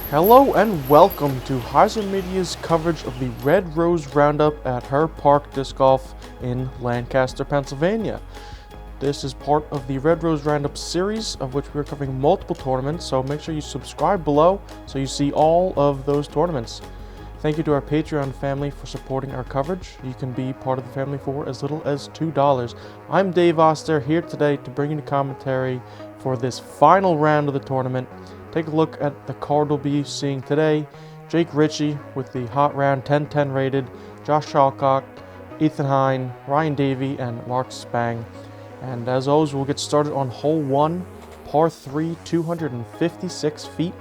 Hello and welcome to HyzerMedia's coverage of the Red Rose Roundup at Herr Park Disc Golf in Lancaster, Pennsylvania. This is part of the Red Rose Roundup series, of which we're covering multiple tournaments, so make sure you subscribe below so you see all of those tournaments. Thank you to our Patreon family for supporting our coverage. You can be part of the family for as little as $2. I'm Dave Oster, here today to bring you the commentary for this final round of the tournament. Take a look at the card we'll be seeing today. Jake Ritchey with the hot round 10-10 rated, Josh Alcock, Ethan Hine, Ryan Davie, and Mark Spang. And as always, we'll get started on hole 1, par 3, 256 feet.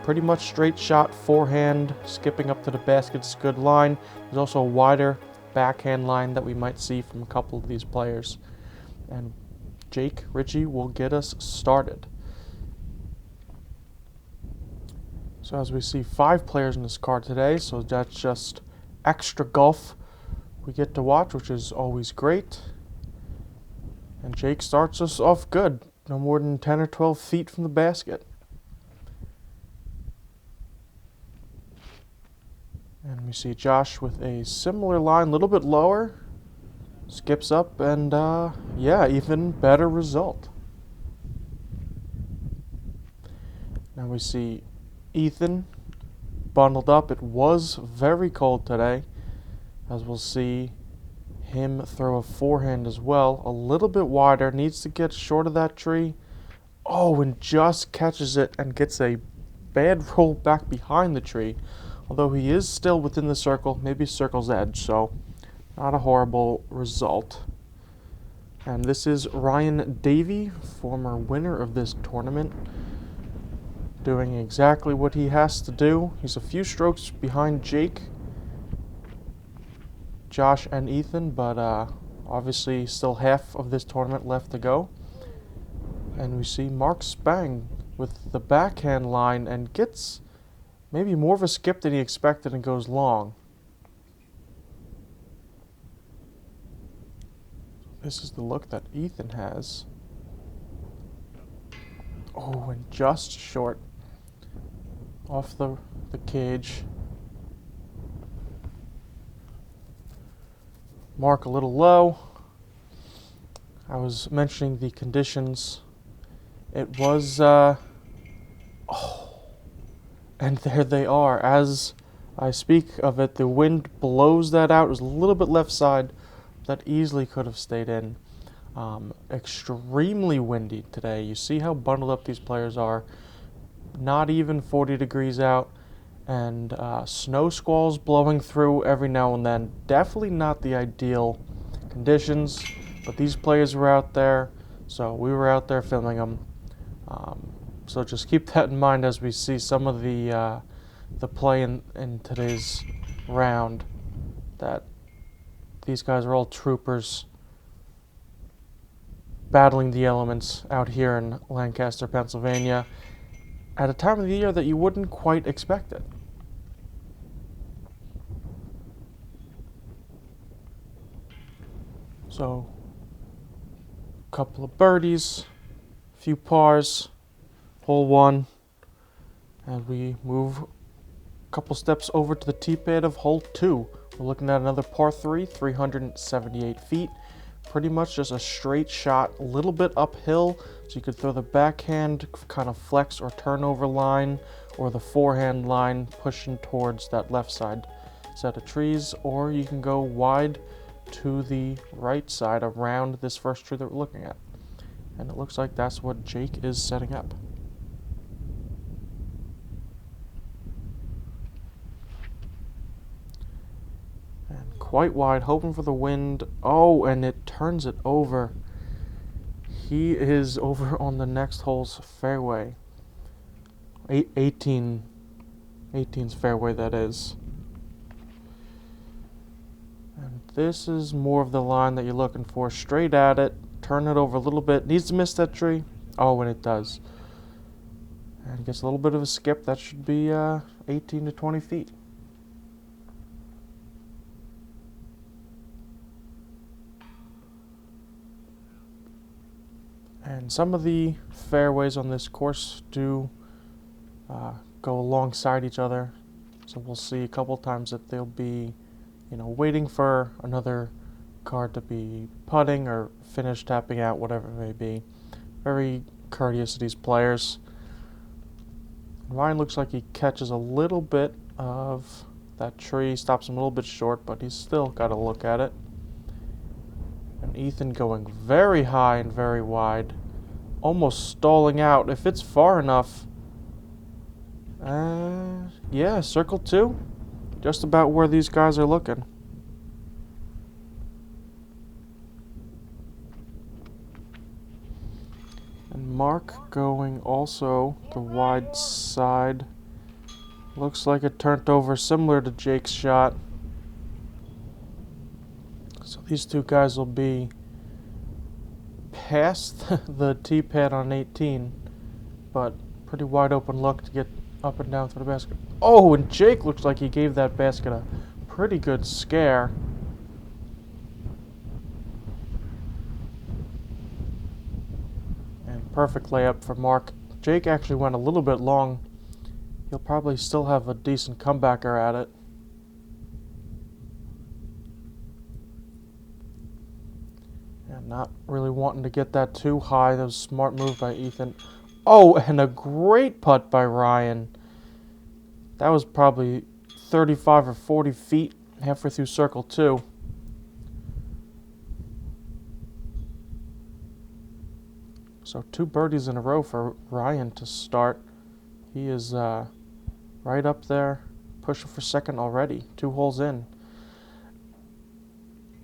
Pretty much straight shot, forehand, skipping up to the basket's good line. There's also a wider backhand line that we might see from a couple of these players. And Jake Ritchey will get us started. So as we see 5 players in this card today, so that's just extra golf we get to watch, which is always great. And Jake starts us off good, no more than 10 or 12 feet from the basket. And we see Josh with a similar line, a little bit lower, skips up, and yeah, even better result. Now we see Ethan bundled up. It was very cold today, as we'll see him throw a forehand as well, a little bit wider, needs to get short of that tree. Oh, and just catches it and gets a bad roll back behind the tree. Although he is still within the circle, maybe circle's edge, so not a horrible result. And this is Ryan Davie, former winner of this tournament, doing exactly what he has to do. He's a few strokes behind Jake, Josh, and Ethan, but obviously still half of this tournament left to go. And we see Mark Spang with the backhand line and gets maybe more of a skip than he expected and goes long. This is the look that Ethan has. Oh, and just short off the cage. Mark a little low. I was mentioning the conditions. It was, and there they are. As I speak of it, the wind blows that out. It was a little bit left side. That easily could have stayed in. Extremely windy today. You see how bundled up these players are. Not even 40 degrees out. And snow squalls blowing through every now and then. Definitely not the ideal conditions. But these players were out there. So we were out there filming them. So just keep that in mind as we see some of the play in today's round, that these guys are all troopers battling the elements out here in Lancaster, Pennsylvania, at a time of the year that you wouldn't quite expect it. So, a couple of birdies, a few pars, hole 1, and we move a couple steps over to the tee pad of hole 2. We're looking at another par 3, 378 feet. Pretty much just a straight shot, a little bit uphill, so you could throw the backhand kind of flex or turnover line, or the forehand line pushing towards that left side set of trees, or you can go wide to the right side around this first tree that we're looking at. And it looks like that's what Jake is setting up. And quite wide, hoping for the wind. Oh, and it turns it over. He is over on the next hole's fairway. 18's fairway, that is. And this is more of the line that you're looking for. Straight at it, turn it over a little bit. Needs to miss that tree. Oh, and it does. And gets a little bit of a skip. That should be 18 to 20 feet. And some of the fairways on this course do go alongside each other. So we'll see a couple times that they'll be, waiting for another card to be putting or finish tapping out, whatever it may be. Very courteous to these players. Ryan looks like he catches a little bit of that tree, stops him a little bit short, but he's still got to look at it. And Ethan going very high and very wide, almost stalling out. If it's far enough, yeah, circle 2, just about where these guys are looking. And Mark going also the wide side. Looks like it turned over similar to Jake's shot. So these two guys will be past the tee pad on 18, but pretty wide open look to get up and down through the basket. Oh, and Jake looks like he gave that basket a pretty good scare. And perfect layup for Mark. Jake actually went a little bit long. He'll probably still have a decent comebacker at it. And not really wanting to get that too high. That was a smart move by Ethan. Oh, and a great putt by Ryan. That was probably 35 or 40 feet halfway through circle 2. So 2 birdies in a row for Ryan to start. He is right up there, pushing for second already, 2 holes in.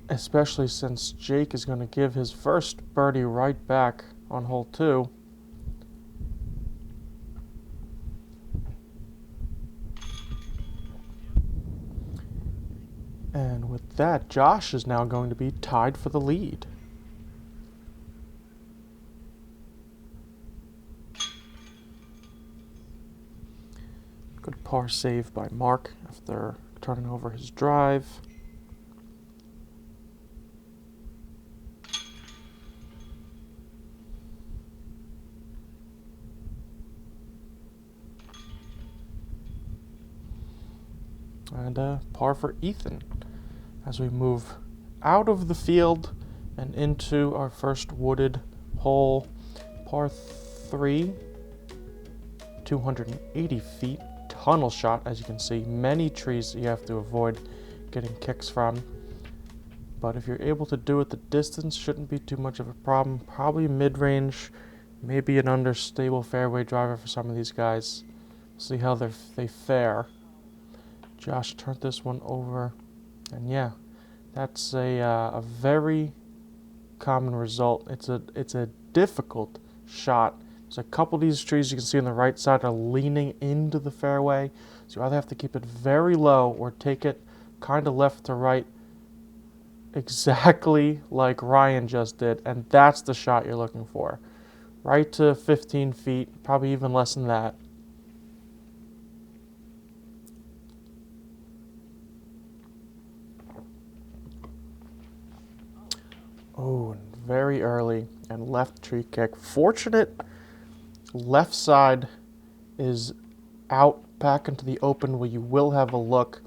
Especially since Jake is going to give his first birdie right back on hole 2. And with that, Josh is now going to be tied for the lead. Good par save by Mark after turning over his drive. And par for Ethan as we move out of the field and into our first wooded hole. Par 3, 280 feet, tunnel shot, as you can see. Many trees that you have to avoid getting kicks from. But if you're able to do it, the distance shouldn't be too much of a problem. Probably mid-range, maybe an understable fairway driver for some of these guys. See how they fare. Josh turned this one over, and yeah, that's a very common result. It's a difficult shot. There's a couple of these trees you can see on the right side are leaning into the fairway, so you either have to keep it very low or take it kind of left to right, exactly like Ryan just did, and that's the shot you're looking for. Right to 15 feet, probably even less than that. Oh, very early and left tree kick. Fortunate left side is out back into the open where you will have a look,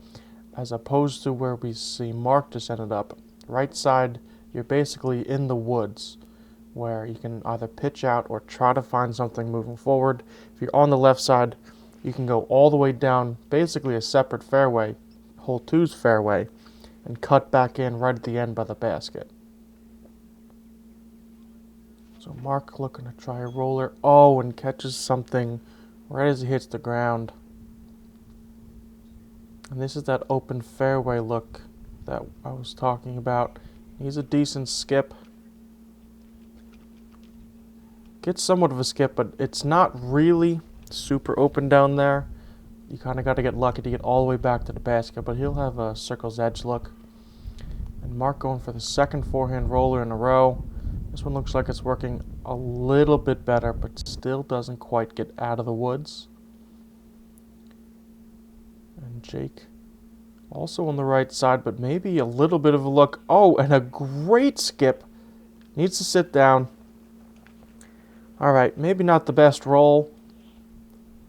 as opposed to where we see Mark just ended up. Right side, you're basically in the woods where you can either pitch out or try to find something moving forward. If you're on the left side, you can go all the way down basically a separate fairway, hole 2's fairway, and cut back in right at the end by the basket. So Mark looking to try a roller. Oh, and catches something right as he hits the ground. And this is that open fairway look that I was talking about. He's a decent skip. Gets somewhat of a skip, but it's not really super open down there. You kind of got to get lucky to get all the way back to the basket, but he'll have a circle's edge look. And Mark going for the second forehand roller in a row. This one looks like it's working a little bit better, but still doesn't quite get out of the woods. And Jake also on the right side, but maybe a little bit of a look. Oh, and a great skip. Needs to sit down. All right, maybe not the best roll,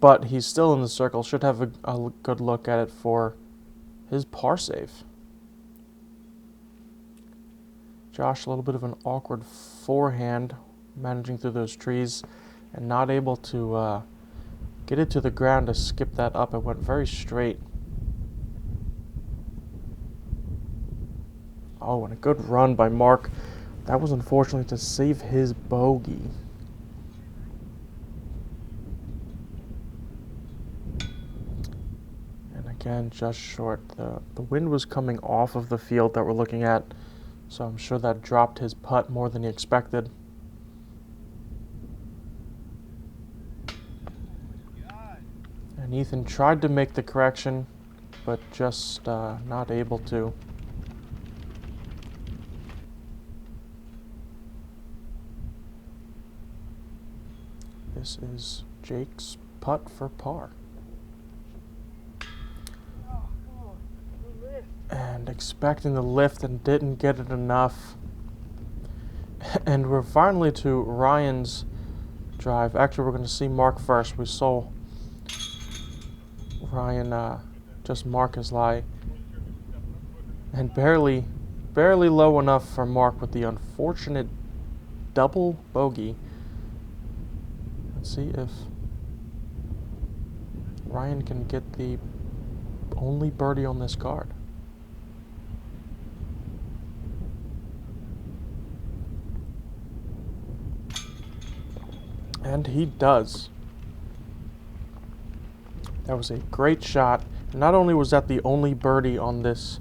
but he's still in the circle. Should have a good look at it for his par save. Josh, a little bit of an awkward forehand, managing through those trees and not able to get it to the ground to skip that up. It went very straight. Oh, and a good run by Mark. That was unfortunately to save his bogey. And again, just short. The wind was coming off of the field that we're looking at, so I'm sure that dropped his putt more than he expected. And Ethan tried to make the correction, but just not able to. This is Jake's putt for par. And expecting the lift and didn't get it enough. And we're finally to Ryan's drive. Actually, we're going to see Mark first. We saw Ryan just mark his lie. And barely low enough for Mark with the unfortunate double bogey. Let's see if Ryan can get the only birdie on this card. And he does. That was a great shot. Not only was that the only birdie on this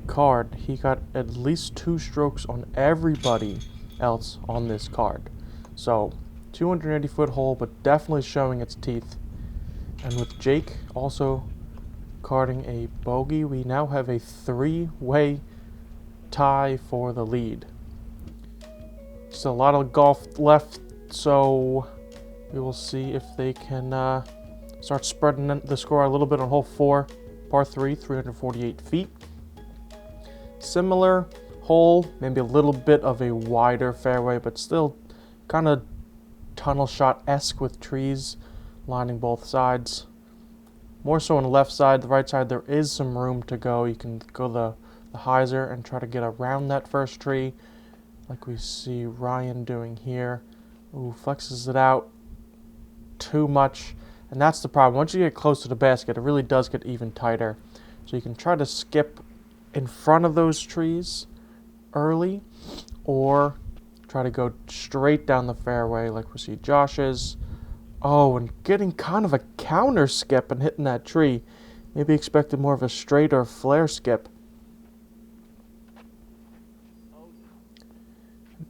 card, he got at least 2 strokes on everybody else on this card. So 280-foot hole, but definitely showing its teeth. And with Jake also carding a bogey, we now have a 3-way tie for the lead. Still a lot of golf left, so we will see if they can start spreading the score a little bit on hole 4, par 3, 348 feet. Similar hole, maybe a little bit of a wider fairway, but still kind of tunnel shot-esque with trees lining both sides. More so on the left side. The right side, there is some room to go. You can go the hyzer and try to get around that first tree, like we see Ryan doing here. Ooh, flexes it out too much. And that's the problem. Once you get close to the basket, it really does get even tighter. So you can try to skip in front of those trees early, or try to go straight down the fairway like we see Josh's. Oh, and getting kind of a counter skip and hitting that tree. Maybe expected more of a straight or flare skip.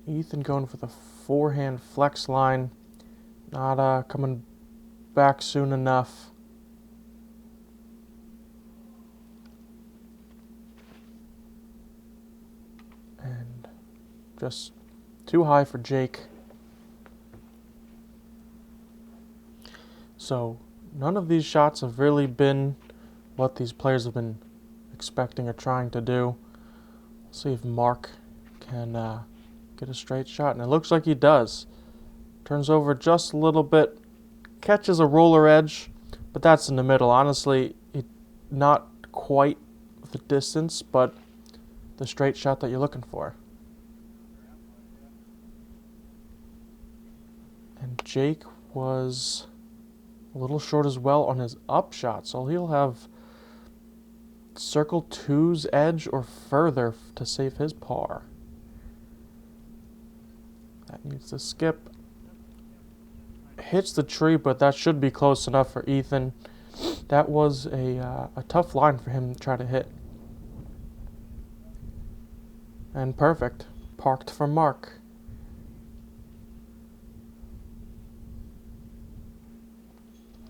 Ethan going for the forehand flex line. Not coming back soon enough. And just too high for Jake. So none of these shots have really been what these players have been expecting or trying to do. Let's see if Mark can get a straight shot, and it looks like he does. Turns over just a little bit, catches a roller edge, but that's in the middle. Honestly, not quite the distance, but the straight shot that you're looking for. And Jake was a little short as well on his up shot, so he'll have circle 2's edge or further to save his par. That needs to skip. Hits the tree, but that should be close enough for Ethan. That was a tough line for him to try to hit. And perfect. Parked for Mark.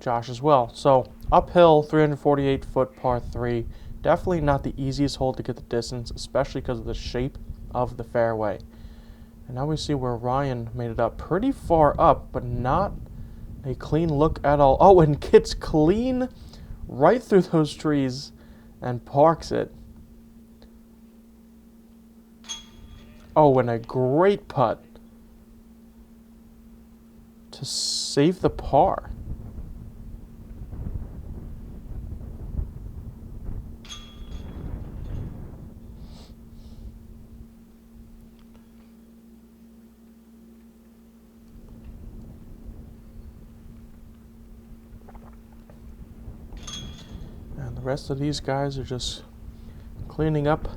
Josh as well. So uphill, 348-foot par 3. Definitely not the easiest hole to get the distance, especially because of the shape of the fairway. And now we see where Ryan made it up pretty far up, but not a clean look at all. Oh, and gets clean right through those trees and parks it. Oh, and a great putt to save the par. rest of these guys are just cleaning up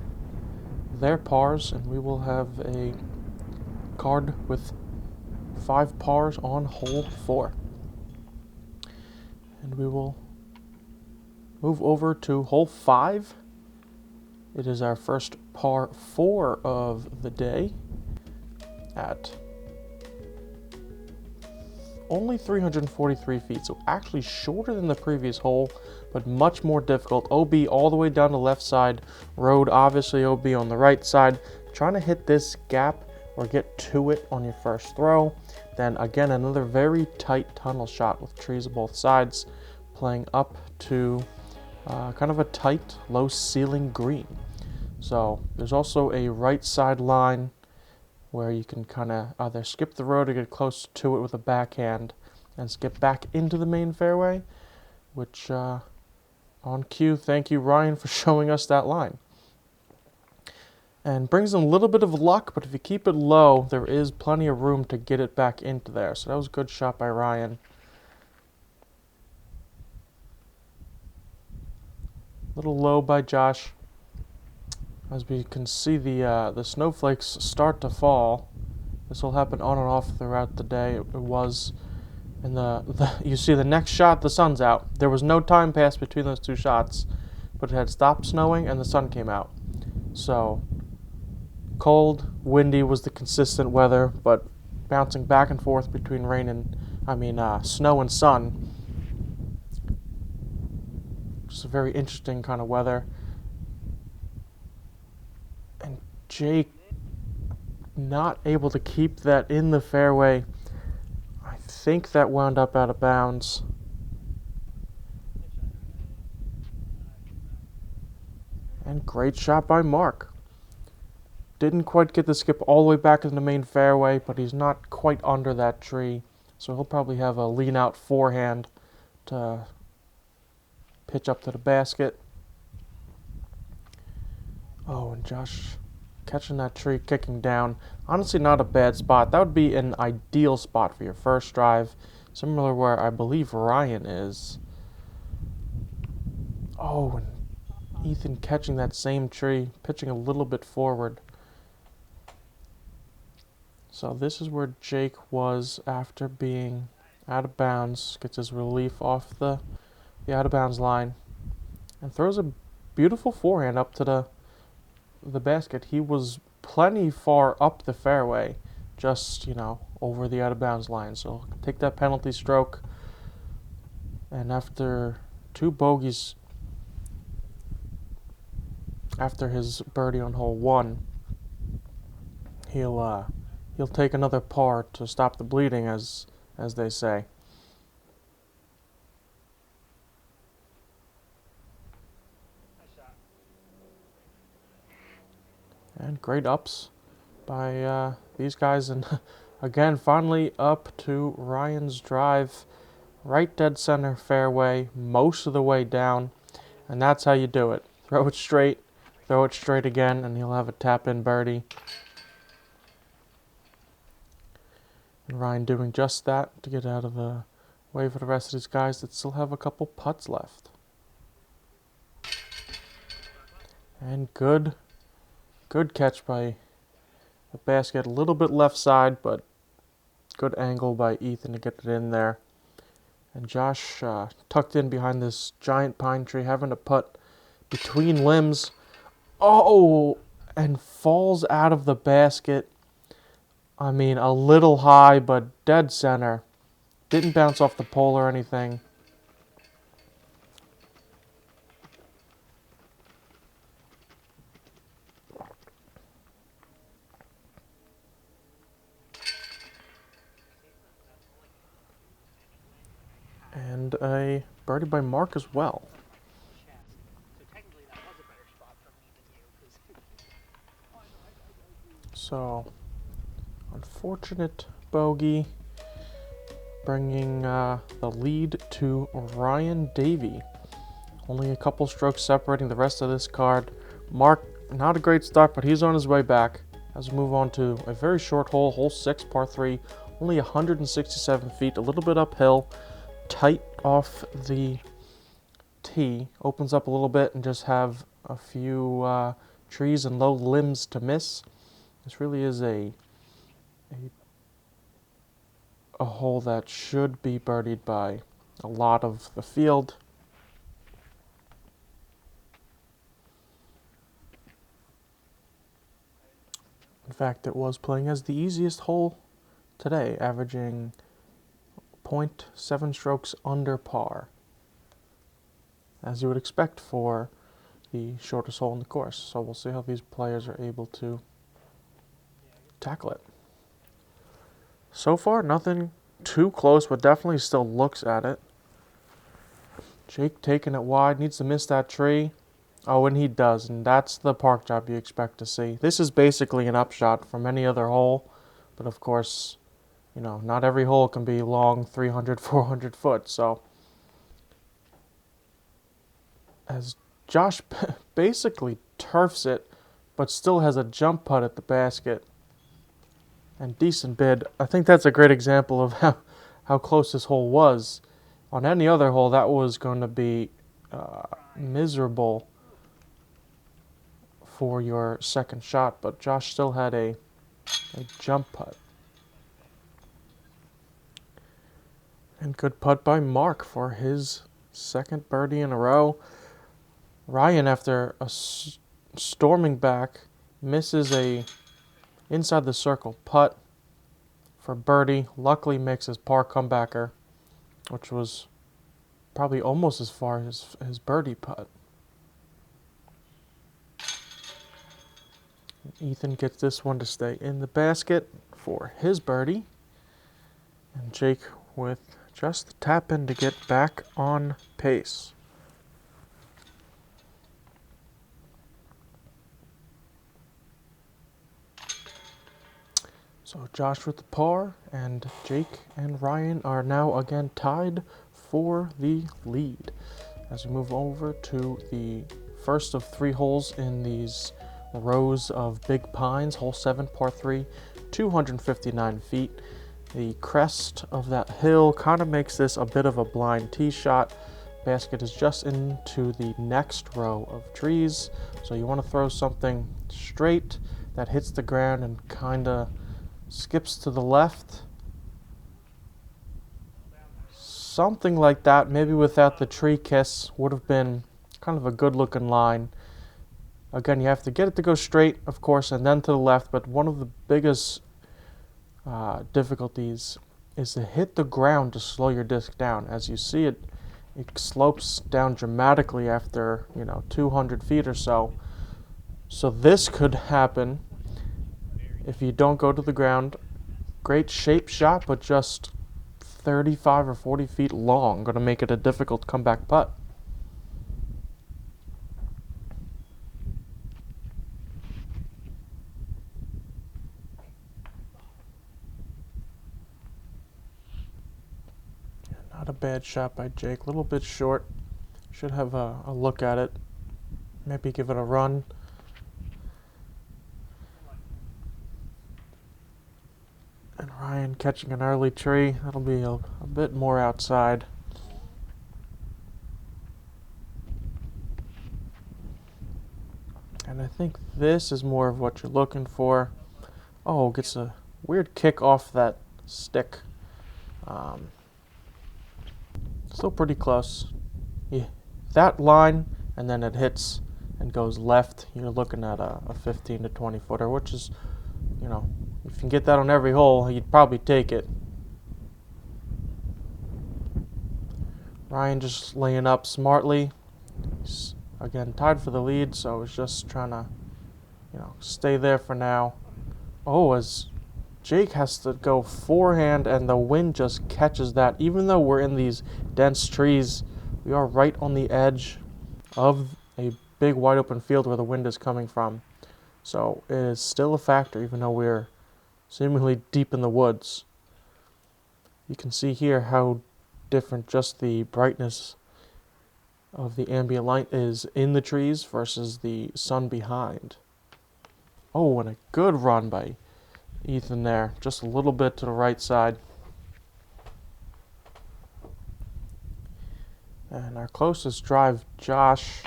their pars, and we will have a card with 5 pars on hole 4. And we will move over to hole 5. It is our first par 4 of the day at only 343 feet, so actually shorter than the previous hole, but much more difficult. OB all the way down the left side, road obviously OB on the right side. Trying to hit this gap or get to it on your first throw. Then again, another very tight tunnel shot with trees on both sides, playing up to kind of a tight, low ceiling green. So there's also a right side line where you can kind of either skip the road or get close to it with a backhand and skip back into the main fairway, which on cue, thank you Ryan for showing us that line. And brings in a little bit of luck, but if you keep it low, there is plenty of room to get it back into there. So that was a good shot by Ryan. A little low by Josh. As we can see, the snowflakes start to fall. This will happen on and off throughout the day. It was in you see the next shot, the sun's out. There was no time pass between those two shots, but it had stopped snowing and the sun came out. So cold, windy was the consistent weather, but bouncing back and forth between snow and sun. Just a very interesting kind of weather. And Jake not able to keep that in the fairway. I think that wound up out of bounds. And great shot by Mark. Didn't quite get the skip all the way back in the main fairway, but he's not quite under that tree. So he'll probably have a lean out forehand to pitch up to the basket. Oh, and Josh catching that tree, kicking down. Honestly, not a bad spot. That would be an ideal spot for your first drive. Similar where I believe Ryan is. Oh, and Ethan catching that same tree, pitching a little bit forward. So this is where Jake was after being out of bounds. Gets his relief off the out of bounds line. And throws a beautiful forehand up to the basket. He was plenty far up the fairway, just, over the out of bounds line. So take that penalty stroke. And after 2 bogeys, after his birdie on hole 1, he'll take another par to stop the bleeding, as they say. And great ups by these guys. And again, finally up to Ryan's drive. Right dead center fairway, most of the way down. And that's how you do it. Throw it straight again, and he'll have a tap-in birdie. And Ryan doing just that to get out of the way for the rest of these guys that still have a couple putts left. And good catch by the basket. A little bit left side, but good angle by Ethan to get it in there. And Josh tucked in behind this giant pine tree, having to putt between limbs. Oh, and falls out of the basket. A little high, but dead center. Didn't bounce off the pole or anything. And a birdie by Mark as well. So, unfortunate bogey, bringing the lead to Ryan Davie. Only a couple strokes separating the rest of this card. Mark, not a great start, but he's on his way back. As we move on to a very short hole, hole 6, par 3, only 167 feet, a little bit uphill, tight off the tee, opens up a little bit, and just have a few trees and low limbs to miss. This really is a hole that should be birdied by a lot of the field. In fact, it was playing as the easiest hole today, averaging 0.7 strokes under par, as you would expect for the shortest hole in the course. So we'll see how these players are able to tackle it. So far, nothing too close, but definitely still looks at it. Jake taking it wide, needs to miss that tree. Oh, and he does, and that's the park job you expect to see. This is basically an upshot from any other hole, but of course, you know, not every hole can be long 300, 400 foot, so as Josh basically turfs it, but still has a jump putt at the basket, and decent bid. I think that's a great example of how close this hole was. On any other hole, that was going to be miserable for your second shot, but Josh still had a jump putt. And good putt by Mark for his second birdie in a row. Ryan, after a storming back, misses a inside the circle putt for birdie. Luckily makes his par comebacker, which was probably almost as far as his birdie putt. Ethan gets this one to stay in the basket for his birdie. And Jake with just the tap in to get back on pace. So Josh with the par, and Jake and Ryan are now again tied for the lead. As we move over to the first of 3 holes in these rows of big pines, hole 7, par 3, 259 feet. The crest of that hill kind of makes this a bit of a blind tee shot. Basket is just into the next row of trees, so you want to throw something straight that hits the ground and kind of skips to the left. Something like that, maybe without the tree kiss, would have been kind of a good looking line. Again, you have to get it to go straight, of course, and then to the left, but one of the biggest difficulties is to hit the ground to slow your disc down. As you see, it slopes down dramatically after 200 feet or so. So this could happen if you don't go to the ground. Great shape shot, but just 35 or 40 feet long. Going to make it a difficult comeback putt. Not a bad shot by Jake. A little bit short. Should have a look at it. Maybe give it a run. And Ryan catching an early tree. That'll be a bit more outside. And I think this is more of what you're looking for. Oh, gets a weird kick off that stick. Still pretty close. Yeah, that line, and then it hits and goes left. You're looking at a 15 to 20 footer, which is, if you can get that on every hole, you'd probably take it. Ryan just laying up smartly. He's again tied for the lead, so he's just trying to, stay there for now. Oh, as Jake has to go forehand, and the wind just catches that. Even though we're in these dense trees, we are right on the edge of a big wide open field where the wind is coming from. So it is still a factor, even though we're seemingly deep in the woods. You can see here how different just the brightness of the ambient light is in the trees versus the sun behind. Oh, and a good run by Ethan there, just a little bit to the right side. And our closest drive, Josh,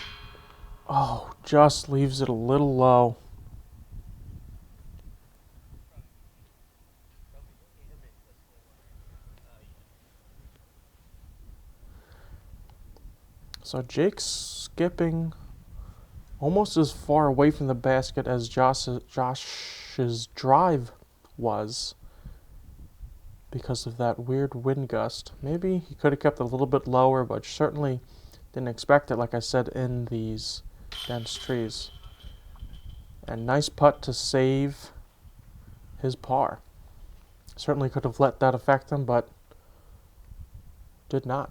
oh, just leaves it a little low. So Jake's skipping almost as far away from the basket as Josh's drive was because of that weird wind gust. Maybe he could have kept it a little bit lower, but certainly didn't expect it, like I said, in these dense trees. And nice putt to save his par. Certainly could have let that affect him, but did not.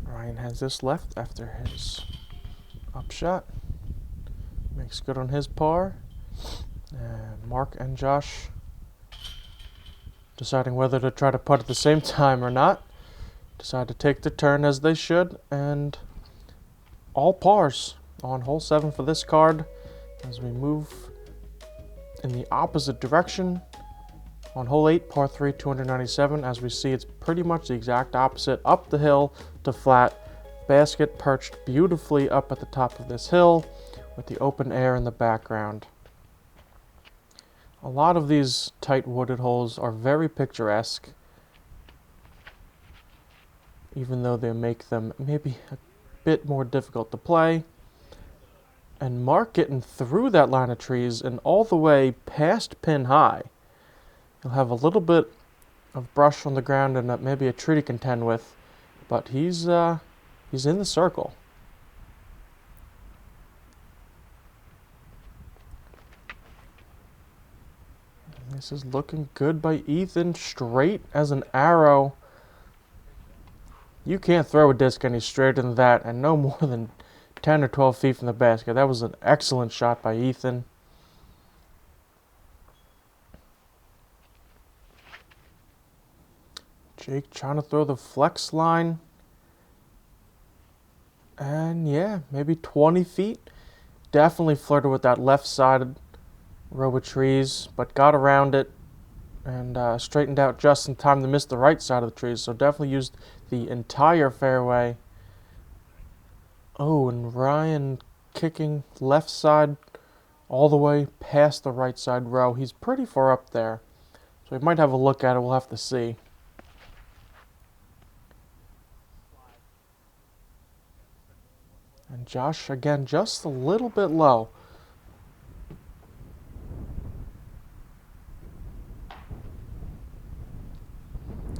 Ryan has this left after his upshot. Makes good on his par. And Mark and Josh deciding whether to try to putt at the same time or not. Decide to take the turn as they should, and all pars on hole 7 for this card as we move in the opposite direction. On hole 8, par 3, 297, as we see it's pretty much the exact opposite, up the hill to flat. Basket perched beautifully up at the top of this hill with the open air in the background. A lot of these tight wooded holes are very picturesque, even though they make them maybe a bit more difficult to play. And Mark getting through that line of trees and all the way past pin high. He'll have a little bit of brush on the ground and maybe a tree to contend with, but he's in the circle. And this is looking good by Ethan, straight as an arrow. You can't throw a disc any straighter than that, and no more than 10 or 12 feet from the basket. That was an excellent shot by Ethan. Jake trying to throw the flex line. And yeah, maybe 20 feet. Definitely flirted with that left side row of trees, but got around it and straightened out just in time to miss the right side of the trees. So definitely used the entire fairway. Oh, and Ryan kicking left side all the way past the right side row. He's pretty far up there, so we might have a look at it. We'll have to see. And Josh, again, just a little bit low.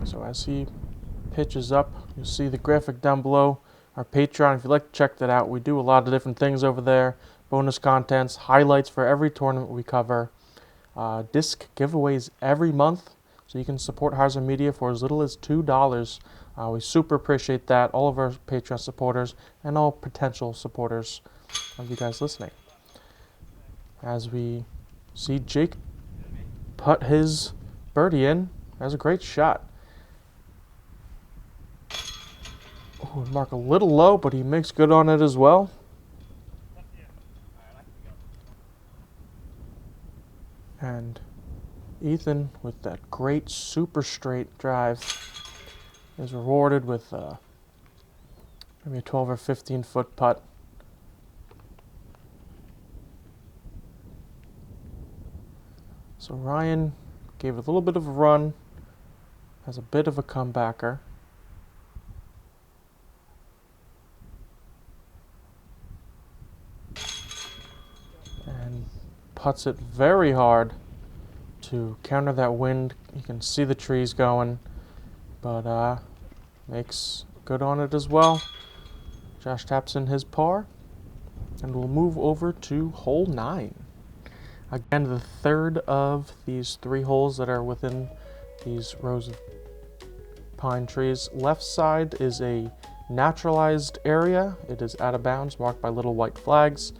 So as he pitches up, you'll see the graphic down below. Our Patreon, if you'd like to check that out, we do a lot of different things over there. Bonus contents, highlights for every tournament we cover. Disc giveaways every month, so you can support HyzerMedia for as little as $2. We super appreciate that, all of our Patreon supporters and all potential supporters of you guys listening. As we see Jake putt his birdie in, that's a great shot. Ooh, Mark a little low, but he makes good on it as well. And Ethan, with that great super straight drive, is rewarded with maybe a 12 or 15 foot putt. So Ryan gave it a little bit of a run, has a bit of a comebacker. And putts it very hard to counter that wind. You can see the trees going, but makes good on it as well. Josh taps in his par, and we'll move over to hole 9. Again, the third of these 3 holes that are within these rows of pine trees. Left side is a naturalized area. It is out of bounds, marked by little white flags.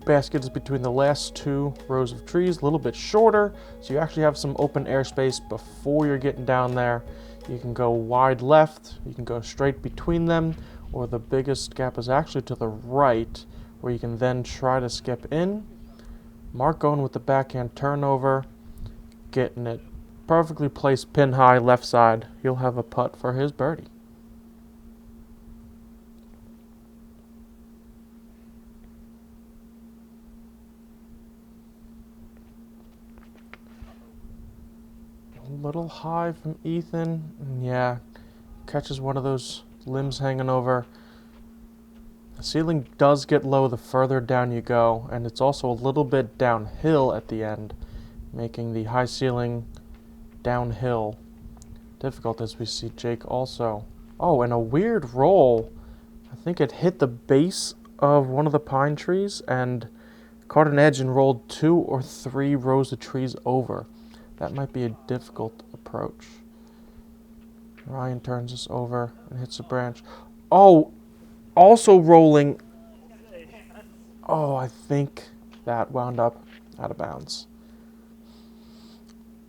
basket is between the last 2 rows of trees, a little bit shorter, so you actually have some open airspace before you're getting down there. You can go wide left, you can go straight between them, or the biggest gap is actually to the right, where you can then try to skip in. Mark going with the backhand turnover, getting it perfectly placed pin high left side. He'll have a putt for his birdie. A little high from Ethan. And yeah, catches one of those limbs hanging over. The ceiling does get low the further down you go, and it's also a little bit downhill at the end, making the high ceiling downhill difficult, as we see Jake also. Oh, and a weird roll. I think it hit the base of one of the pine trees and caught an edge and rolled 2 or 3 rows of trees over. That might be a difficult approach. Ryan turns this over and hits a branch. Oh, also rolling. Oh, I think that wound up out of bounds.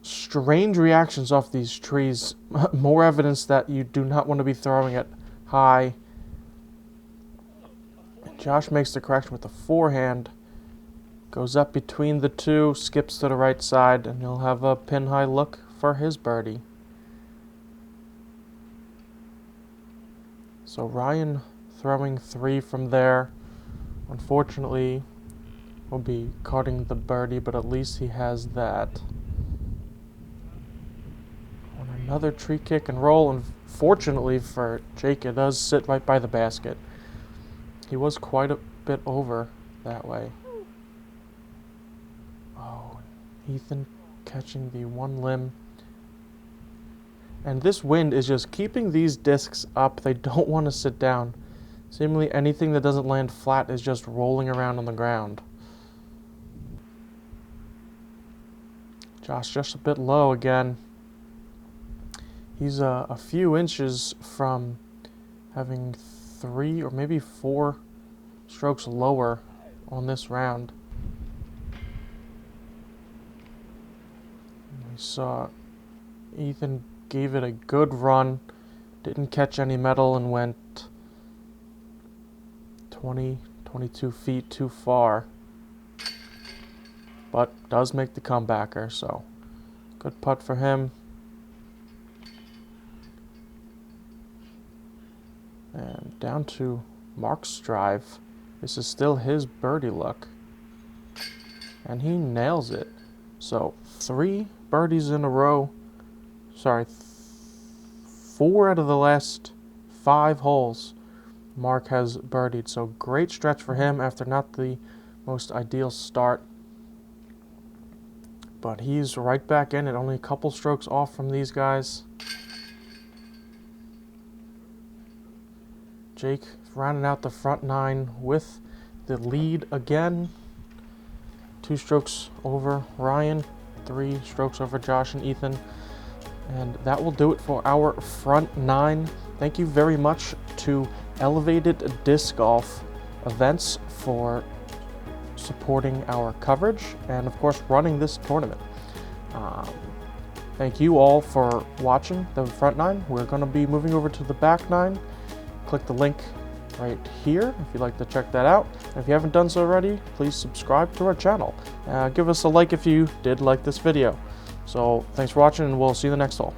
Strange reactions off these trees. More evidence that you do not want to be throwing it high. Josh makes the correction with the forehand. Goes up between the 2, skips to the right side, and he'll have a pin high look for his birdie. So Ryan throwing 3 from there. Unfortunately, will be cutting the birdie, but at least he has that. On another tree kick and roll, and fortunately for Jake, it does sit right by the basket. He was quite a bit over that way. Oh, Ethan catching the one limb. And this wind is just keeping these discs up. They don't want to sit down. Seemingly anything that doesn't land flat is just rolling around on the ground. Josh just a bit low again. He's a few inches from having 3 or maybe 4 strokes lower on this round. We saw Ethan gave it a good run, didn't catch any metal, and went 22 feet too far, but does make the comebacker, so good putt for him. And down to Mark's drive. This is still his birdie luck, and he nails it. So 3 birdies in a row. Sorry, 4 out of the last 5 holes Mark has birdied. So great stretch for him after not the most ideal start. But he's right back in it, only a couple strokes off from these guys. Jake rounding out the front 9 with the lead again. 2 strokes over Ryan, 3 strokes over Josh and Ethan. And that will do it for our front 9. Thank you very much to Elevated Disc Golf Events for supporting our coverage and, of course, running this tournament. Thank you all for watching the front 9. We're going to be moving over to the back 9. Click the link right here if you'd like to check that out. And if you haven't done so already, please subscribe to our channel. Give us a like if you did like this video. So thanks for watching, and we'll see you in the next hole.